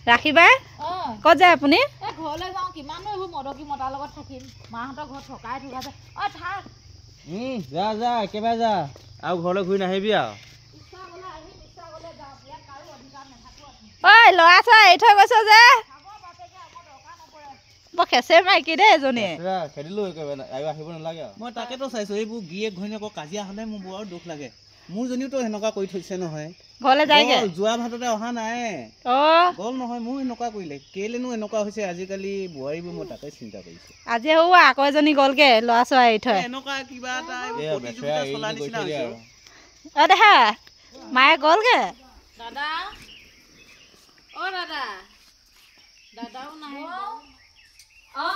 ৰাখিবা ক'ত যায় আপুনি ঘৰলৈ যাওঁ কিমানো এইবোৰ মদকি মতাৰ লগত থাকিম মাহঁতৰ ঘৰত থকাই থকাছে অ থাক যা যা একেবাৰে যা আৰু ঘৰলৈ ঘূৰি নাহিবি আৰু ঐ ল'ৰা ছোৱা এৰি থৈ গৈছ যে বৰ খেচে মাইকী দেই এজনী খেদিলো একেবাৰে আৰু আহিব নালাগে আৰু মই তাকেতো চাইছো এইবোৰ গিৰিয়েক ঘৈণীয়েকৰ কাজিয়া হ'লে মোৰ বৰ দুখ লাগে মোৰজনীওতো সেনেকুৱা কৰি থৈছে নহয় ঘৰলৈ যায়গে যোৱা ভাততে অহা নাই গ'ল নহয় মোৰ এনেকুৱা কৰিলে কেলেনো এনেকুৱা হৈছে আজিকালি বোৱাৰীবোৰ মই তাকে চিন্তা কৰিছো আজি আকৌ এজনী গ'লগে ল'ৰা ছোৱা এৰি থৈ এনেকুৱা কিবা এটা প্ৰতিযোগিতা চলা নিচিনা হৈছে অ দেখা মায়ে গ'লগে দাদা অ দাদা দাদাও নাহে অ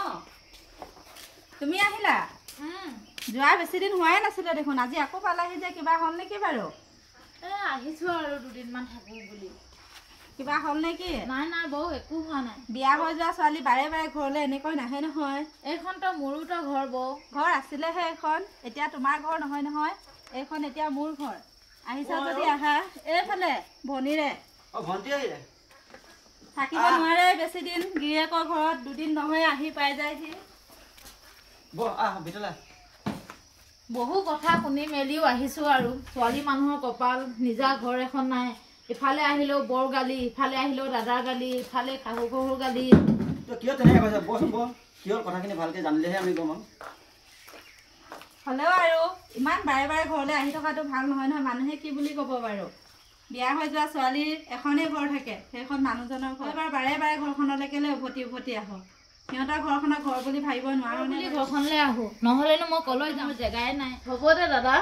তুমি আহিলা যোৱা বেছি দিন হোৱাই নাছিলে দেখোন আজি আকৌ পালাহি যে কিবা হ'ল নেকি বাৰু আহিছো আৰু দুদিনমান থাকো বুলি কিবা হ'ল নেকি নাই নাই বৌ একো হোৱা নাই বিয়া হৈ যোৱা ছোৱালী বাৰে বাৰে ঘৰলৈ এনেকৈ নাহে নহয় এইখনতো মোৰোতো ঘৰ বৌ ঘৰ আছিলেহে এইখন এতিয়া তোমাৰ ঘৰ নহয় নহয় এইখন এতিয়া মোৰ ঘৰ আহিছা যদি আহা এইফালে ভনীৰে থাকিব নোৱাৰে বেছি দিন গিৰিয়েকৰ ঘৰত দুদিন নহয় আহি পাই যায়হি বহু কথা শুনি মেলিও আহিছো আৰু ছোৱালী মানুহৰ কপাল নিজা ঘৰ এখন নাই ইফালে আহিলেও বৰ গালি ইফালে আহিলেও দাদাৰ গালি ইফালে শাহু শহুৰ গালি হ'লেও আৰু ইমান বাৰে বাৰে ঘৰলৈ আহি থকাটো ভাল নহয় নহয় মানুহে কি বুলি ক'ব বাৰু বিয়া হৈ যোৱা ছোৱালীৰ এখনেই ঘৰ থাকে সেইখন মানুহজনৰ ঘৰ এবাৰ বাৰে বাৰে ঘৰখনলৈ কেলে উভতি উভতি আহো সিহঁতৰ ঘৰখনৰ ঘৰ বুলি ভাবিব নোৱাৰো বুলি ঘৰখনলৈ আহো নহ'লেনো মই কলৈ যাওঁ জেগাই নাই হ'ব দে দাদা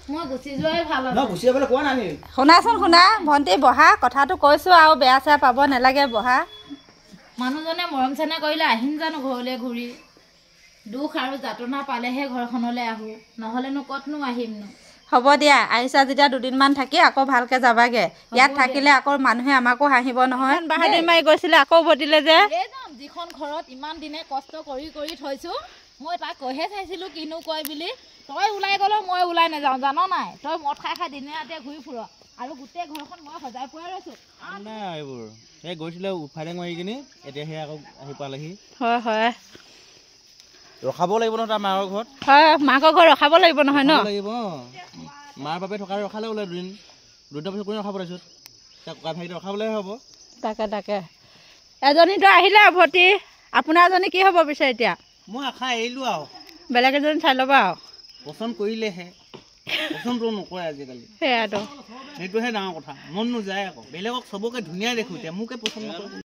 মই গুচি যোৱাই ভাল শুনাচোন শুনা ভণ্টি বহা কথাটো কৈছো আৰু বেয়া চেয়া পাব নালাগে বহা মানুহজনে মৰম চেনেহ কৰিলে আহিম জানো ঘৰলৈ ঘূৰি দুখ আৰু যাতনা পালেহে ঘৰখনলৈ আহো নহ'লেনো ক'তনো আহিমনো হ'ব দিয়া আহিছা যেতিয়া দুদিনমান থাকি আকৌ ভালকে যাবাগে ইয়াত থাকিলে আকৌ মানুহে আমাকো হাঁহিব নহয় বাহাদুৰি মাৰি গৈছিলে আকৌ উভতিলে যে যিখন ঘৰত ইমান দিনে কষ্ট কৰি কৰি থৈছো মই তাক কৈহে চাইছিলো কিনো কয় বুলি তই ওলাই গ'লেও মই ওলাই নাযাওঁ জানো নাই তই মদ খাই খাই দিনে ৰাতিয়ে ঘূৰি ফুৰ আৰু গোটেই ঘৰখন মই সজাই পুৱাই ৰৈছো নাই এইবোৰ এই গৈছিলে উফাইডেং মাৰি কিনি এতিয়া সেই আকৌ আহি পালেহি হয় হয় ৰখাব লাগিব নহয় তাৰ মাকৰ ঘৰত হয় মাকৰ ঘৰত ৰখাব লাগিব নহয় ন লাগিব মাৰ বাপে থকা ৰখালে ওলাই দুদিন পিছত কোনে ৰখাব তাৰপিছত ককা ভাইটি ৰখাবলৈ হ'ব তাকে এজনীতো আহিলে উভতি আপোনাৰ এজনী কি হ'ব পিছে এতিয়া মই আশা এৰিলো আৰু বেলেগ এজনী চাই ল'বা আৰু পচন্দ কৰিলেহে পচন্দটো নকৰে আজিকালি সেয়াতো সেইটোহে ডাঙৰ কথা মন নোযায় আকৌ বেলেগক চবকে ধুনীয়া দেখো এতিয়া মোকে পচন্দ নকৰে